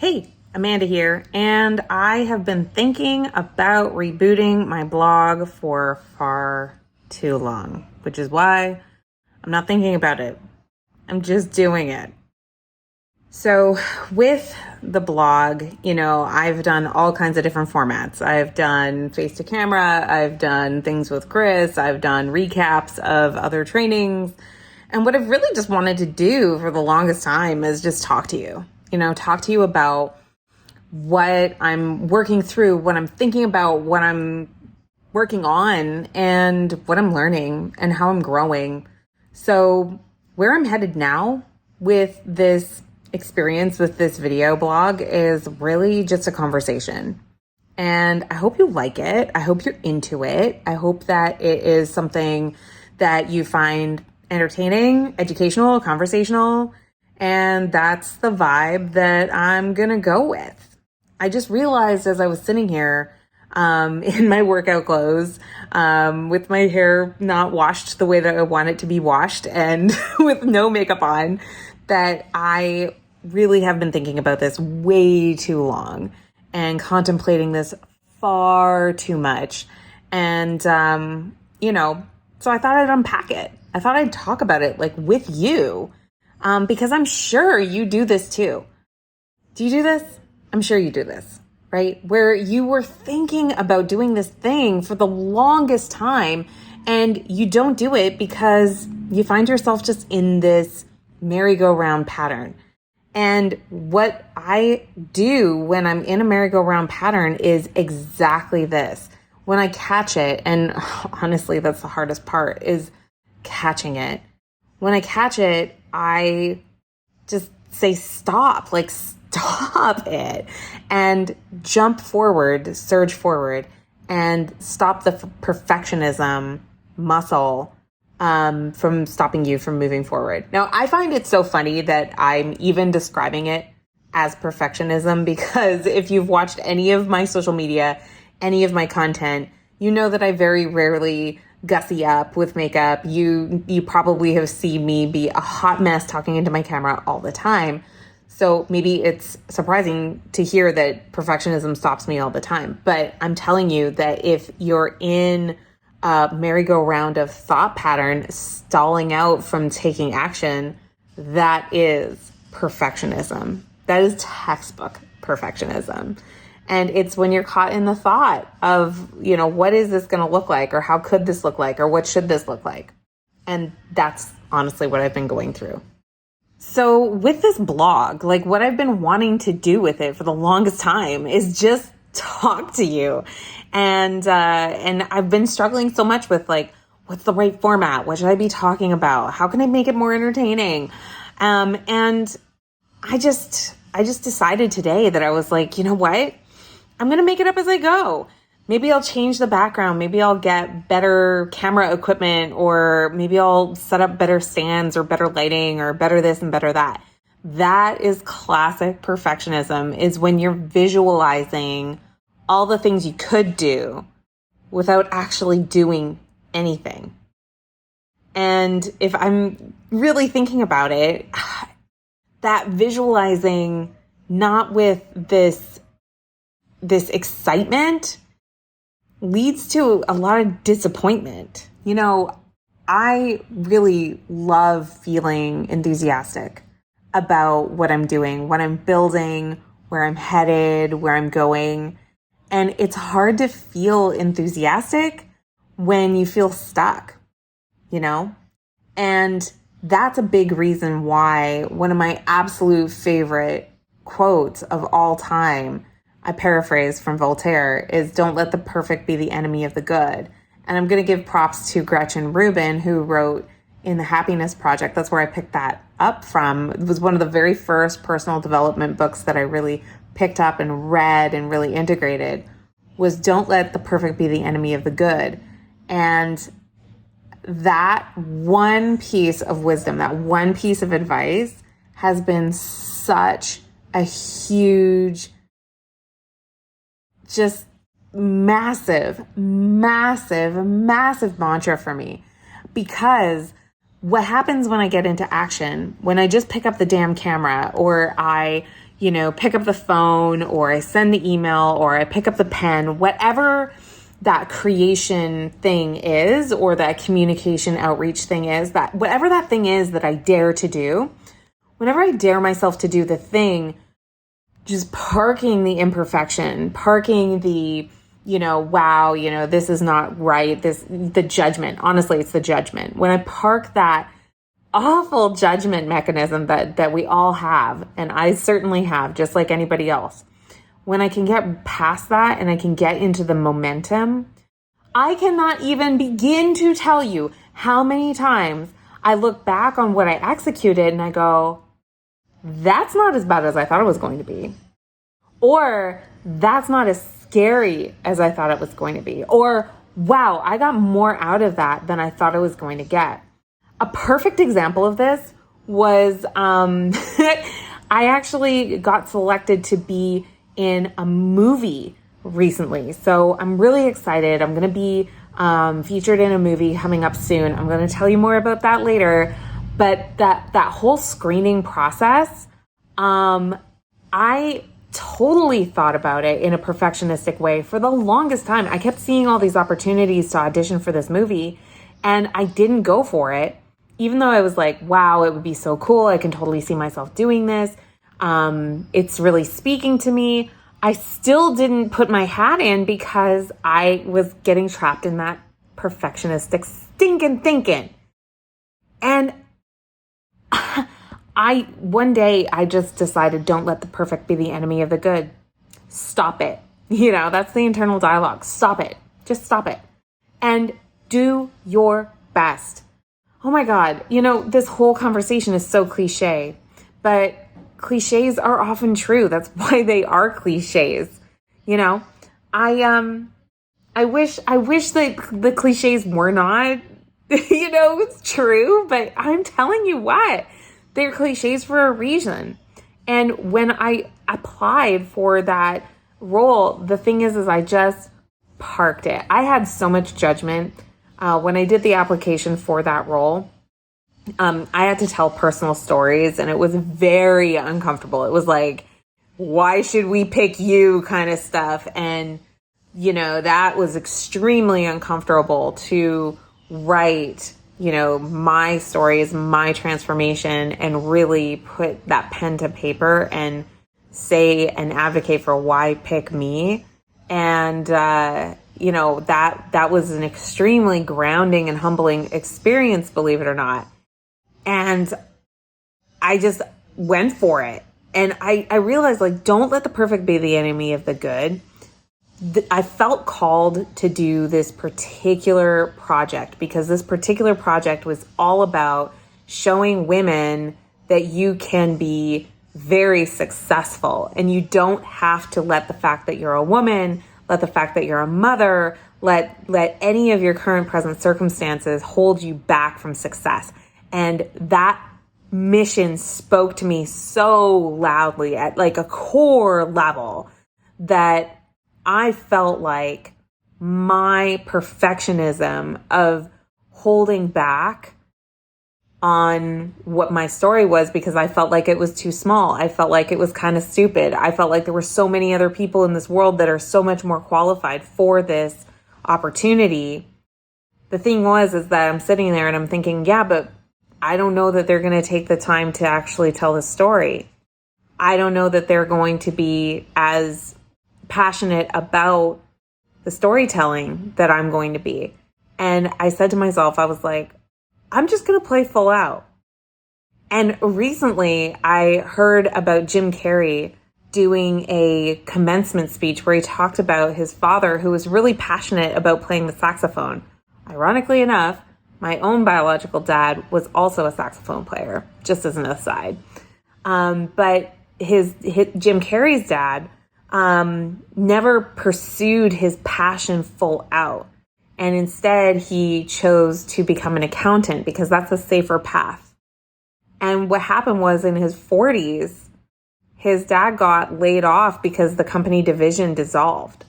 Hey, Amanda here, and I have been thinking about rebooting my blog for far too long, which is why I'm not thinking about it. I'm just doing it. So with the blog, I've done all kinds of different formats. I've done face to camera, I've done things with Chris, I've done recaps of other trainings. And what I've really just wanted to do for the longest time is just talk to you, talk to you about what I'm working through, what I'm thinking about, what I'm working on, and what I'm learning and how I'm growing. So where I'm headed now with this experience with this video blog is really just a conversation. And I hope you like it. I hope you're into it. I hope that it is something that you find entertaining, educational, conversational, and that's the vibe that I'm gonna go with. I just realized as I was sitting here in my workout clothes, with my hair not washed the way that I want it to be washed and with no makeup on, that I really have been thinking about this way too long and contemplating this far too much. And, so I thought I'd unpack it. I thought I'd talk about it with you, because I'm sure you do this too. Do you do this? I'm sure you do this, right? Where you were thinking about doing this thing for the longest time and you don't do it because you find yourself just in this merry-go-round pattern. And what I do when I'm in a merry-go-round pattern is exactly this. When I catch it, and honestly, that's the hardest part, is catching it. When I catch it, I just say stop it, and jump forward, surge forward, and stop the perfectionism muscle from stopping you from moving forward. Now, I find it so funny that I'm even describing it as perfectionism, because if you've watched any of my social media, any of my content, you know that I very rarely gussy up with makeup. You probably have seen me be a hot mess talking into my camera all the time. So maybe it's surprising to hear that perfectionism stops me all the time. But I'm telling you that if you're in a merry-go-round of thought pattern, stalling out from taking action, that is perfectionism. That is textbook perfectionism. And it's when you're caught in the thought of, what is this going to look like? Or how could this look like? Or what should this look like? And that's honestly what I've been going through. So with this blog, what I've been wanting to do with it for the longest time is just talk to you. And I've been struggling so much with what's the right format? What should I be talking about? How can I make it more entertaining? And I just decided today that I was you know what? I'm going to make it up as I go. Maybe I'll change the background. Maybe I'll get better camera equipment, or maybe I'll set up better stands or better lighting or better this and better that. That is classic perfectionism, is when you're visualizing all the things you could do without actually doing anything. And if I'm really thinking about it, that visualizing not with this excitement leads to a lot of disappointment. I really love feeling enthusiastic about what I'm doing, what I'm building, where I'm headed, where I'm going. And it's hard to feel enthusiastic when you feel stuck, And that's a big reason why one of my absolute favorite quotes of all time, I paraphrase from Voltaire, is "Don't let the perfect be the enemy of the good." And I'm going to give props to Gretchen Rubin, who wrote in The Happiness Project. That's where I picked that up from. It was one of the very first personal development books that I really picked up and read and really integrated, was "Don't let the perfect be the enemy of the good." And that one piece of wisdom, that one piece of advice has been such a huge, just massive mantra for me. Because what happens when I get into action, when I just pick up the damn camera, or I, pick up the phone, or I send the email, or I pick up the pen, whatever that creation thing is, or that communication outreach thing is, that whatever that thing is that I dare to do, whenever I dare myself to do the thing, just parking the imperfection, parking the, wow, this is not right. The judgment, honestly, it's the judgment. When I park that awful judgment mechanism that we all have, and I certainly have, just like anybody else, when I can get past that and I can get into the momentum, I cannot even begin to tell you how many times I look back on what I executed and I go, that's not as bad as I thought it was going to be. Or that's not as scary as I thought it was going to be. Or, wow, I got more out of that than I thought I was going to get. A perfect example of this was I actually got selected to be in a movie recently. So I'm really excited. I'm going to be featured in a movie coming up soon. I'm going to tell you more about that later. But that whole screening process, I totally thought about it in a perfectionistic way for the longest time. I kept seeing all these opportunities to audition for this movie, and I didn't go for it, even though I was like, wow, it would be so cool. I can totally see myself doing this. It's really speaking to me. I still didn't put my hat in because I was getting trapped in that perfectionistic stinking thinking. And one day I just decided, don't let the perfect be the enemy of the good. Stop it. That's the internal dialogue. Stop it. Just stop it. And do your best. Oh my God. This whole conversation is so cliche, but cliches are often true. That's why they are cliches. I wish that the cliches were not, it's true, but I'm telling you what, they're cliches for a reason. And when I applied for that role, the thing is I just parked it. I had so much judgment when I did the application for that role. I had to tell personal stories, and it was very uncomfortable. It was like, why should we pick you kind of stuff. And, that was extremely uncomfortable to write, my stories, my transformation, and really put that pen to paper and say and advocate for why pick me. And, that was an extremely grounding and humbling experience, believe it or not. And I just went for it. And I realized, don't let the perfect be the enemy of the good. I felt called to do this particular project because this particular project was all about showing women that you can be very successful, and you don't have to let the fact that you're a woman, let the fact that you're a mother, let any of your current present circumstances hold you back from success. And that mission spoke to me so loudly at a core level that I felt like my perfectionism of holding back on what my story was, because I felt like it was too small. I felt like it was kind of stupid. I felt like there were so many other people in this world that are so much more qualified for this opportunity. The thing is that I'm sitting there and I'm thinking, yeah, but I don't know that they're going to take the time to actually tell the story. I don't know that they're going to be as passionate about the storytelling that I'm going to be. And I said to myself, I was like, I'm just going to play full out. And recently I heard about Jim Carrey doing a commencement speech where he talked about his father, who was really passionate about playing the saxophone. Ironically enough, my own biological dad was also a saxophone player, just as an aside. But his Jim Carrey's dad never pursued his passion full out. And instead, he chose to become an accountant because that's a safer path. And what happened was, in his 40s, his dad got laid off because the company division dissolved.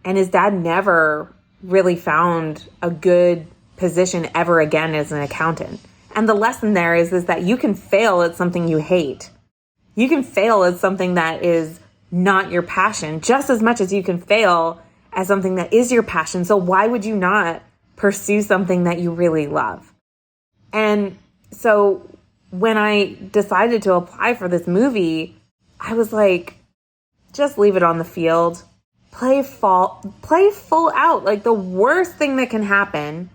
And his dad never really found a good position ever again as an accountant. And the lesson there is that you can fail at something you hate. You can fail at something that is not your passion just as much as you can fail as something that is your passion. So why would you not pursue something that you really love? And so when I decided to apply for this movie, I was like, just leave it on the field. Play full out. Like, the worst thing that can happen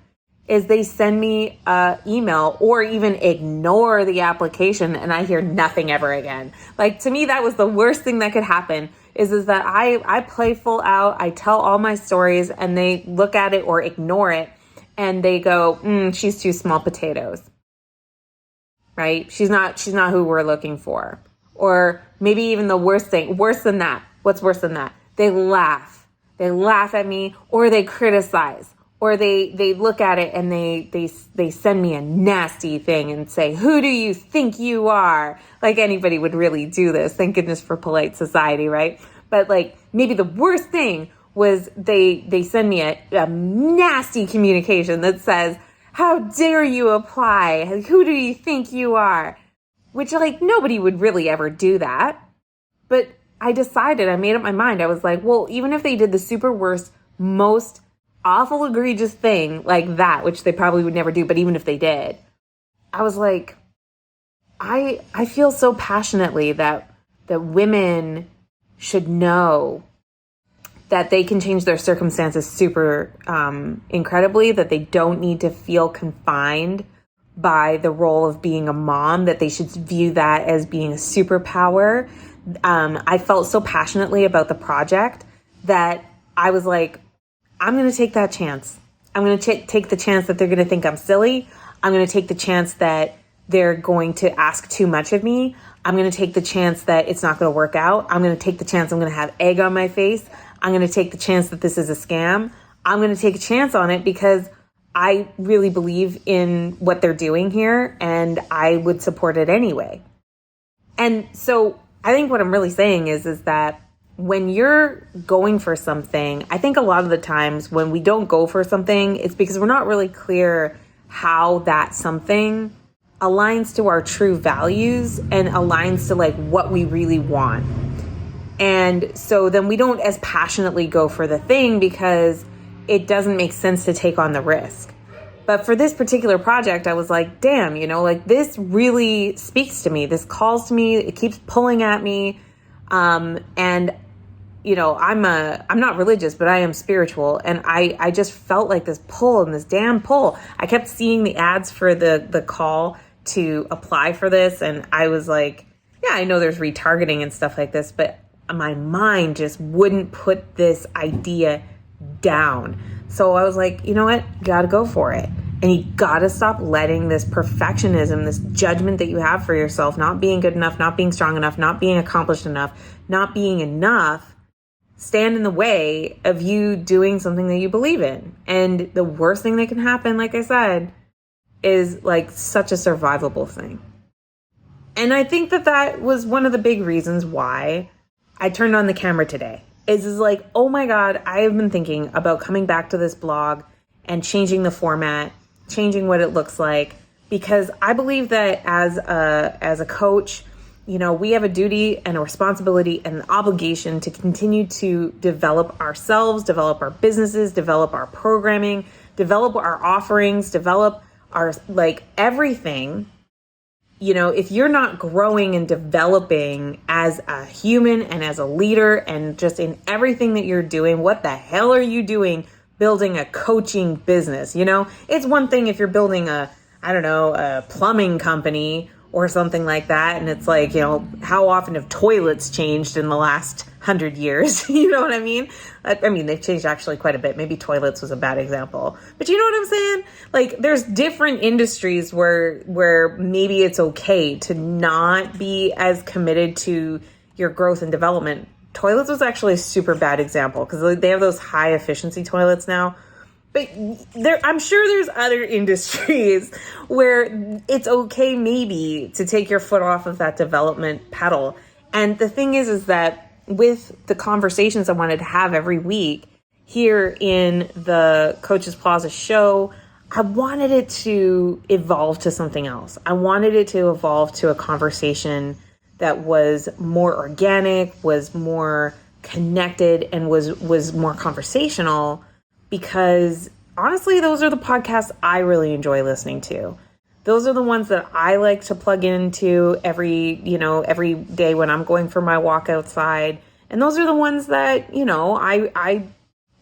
is they send me an email or even ignore the application and I hear nothing ever again. Like, to me, that was the worst thing that could happen is that I play full out. I tell all my stories and they look at it or ignore it and they go, she's too small potatoes, right? She's not who we're looking for. Or maybe even the worse than that. What's worse than that? They laugh at me, or they criticize, or they look at it and they send me a nasty thing and say, who do you think you are? Like, anybody would really do this. Thank goodness for polite society, right? But like, maybe the worst thing was they send me a nasty communication that says, how dare you apply? Who do you think you are? Which, like, nobody would really ever do that. But I made up my mind. I was like, well, even if they did the super worst, most awful, egregious thing like that, which they probably would never do, but even if they did, I was like, I feel so passionately that women should know that they can change their circumstances super incredibly, that they don't need to feel confined by the role of being a mom, that they should view that as being a superpower. I felt so passionately about the project that I was like, I'm going to take that chance. I'm going to take the chance that they're going to think I'm silly. I'm going to take the chance that they're going to ask too much of me. I'm going to take the chance that it's not going to work out. I'm going to take the chance I'm going to have egg on my face. I'm going to take the chance that this is a scam. I'm going to take a chance on it because I really believe in what they're doing here and I would support it anyway. And so I think what I'm really saying is that when you're going for something, I think a lot of the times when we don't go for something, it's because we're not really clear how that something aligns to our true values and aligns to like what we really want. And so then we don't as passionately go for the thing because it doesn't make sense to take on the risk. But for this particular project, I was like, damn, like this really speaks to me. This calls to me. It keeps pulling at me. And I'm not religious, but I am spiritual. And I just felt like this pull and this damn pull. I kept seeing the ads for the call to apply for this. And I was like, yeah, I know there's retargeting and stuff like this, but my mind just wouldn't put this idea down. So I was like, you know what? You got to go for it. And you got to stop letting this perfectionism, this judgment that you have for yourself, not being good enough, not being strong enough, not being accomplished enough, not being enough, stand in the way of you doing something that you believe in. And the worst thing that can happen, like I said, is like such a survivable thing. And I think that was one of the big reasons why I turned on the camera today. Is like, oh my God, I have been thinking about coming back to this blog and changing the format, changing what it looks like, because I believe that as a coach, we have a duty and a responsibility and an obligation to continue to develop ourselves, develop our businesses, develop our programming, develop our offerings, develop our everything. If you're not growing and developing as a human and as a leader and just in everything that you're doing, what the hell are you doing building a coaching business? It's one thing if you're building a plumbing company or something like that. And it's like, how often have toilets changed in the last 100 years? You know what I mean? I mean, they've changed actually quite a bit. Maybe toilets was a bad example, but you know what I'm saying? Like, there's different industries where maybe it's okay to not be as committed to your growth and development. Toilets was actually a super bad example because they have those high efficiency toilets now. But I'm sure there's other industries where it's okay maybe to take your foot off of that development pedal. And the thing is that with the conversations I wanted to have every week here in the Coaches Plaza show, I wanted it to evolve to something else. I wanted it to evolve to a conversation that was more organic, was more connected, and was more conversational, because honestly, those are the podcasts I really enjoy listening to. Those are the ones that I like to plug into every day when I'm going for my walk outside. And those are the ones that, I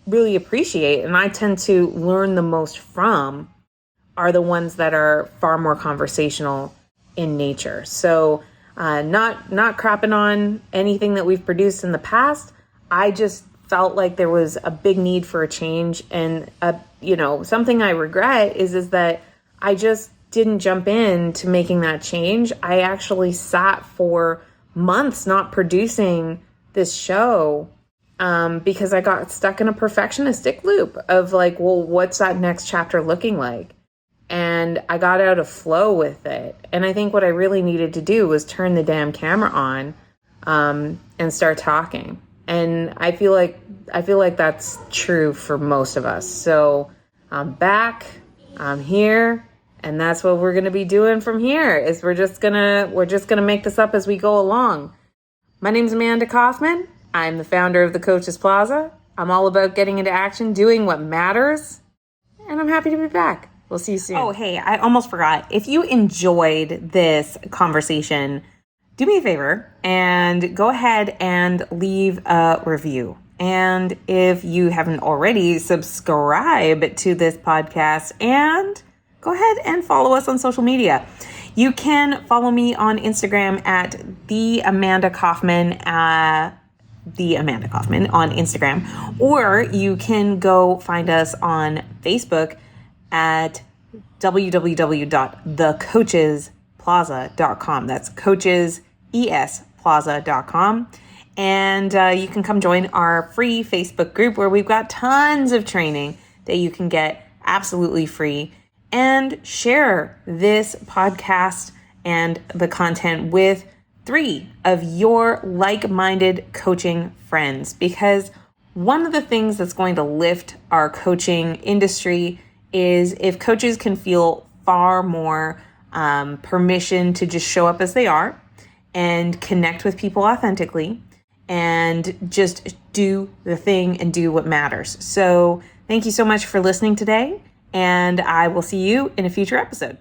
really appreciate and I tend to learn the most from, are the ones that are far more conversational in nature. So not crapping on anything that we've produced in the past. I just felt like there was a big need for a change. And, something I regret is that I just didn't jump in to making that change. I actually sat for months not producing this show because I got stuck in a perfectionistic loop of like, well, what's that next chapter looking like? And I got out of flow with it. And I think what I really needed to do was turn the damn camera on and start talking. And I feel like that's true for most of us. So I'm back, I'm here, and that's what we're going to be doing from here. Is we're just going to make this up as we go along. My name's Amanda Kaufman. I'm the founder of the Coaches Plaza. I'm all about getting into action, doing what matters, and I'm happy to be back. We'll see you soon. Oh, hey, I almost forgot. If you enjoyed this conversation, do me a favor and go ahead and leave a review. And if you haven't already, subscribe to this podcast and go ahead and follow us on social media. You can follow me on Instagram at the Amanda Kaufman on Instagram, or you can go find us on Facebook at www.thecoachesplaza.com. That's coachesplaza.com. And you can come join our free Facebook group where we've got tons of training that you can get absolutely free, and share this podcast and the content with 3 of your like-minded coaching friends. Because one of the things that's going to lift our coaching industry is if coaches can feel far more permission to just show up as they are and connect with people authentically and just do the thing and do what matters. So thank you so much for listening today, and I will see you in a future episode.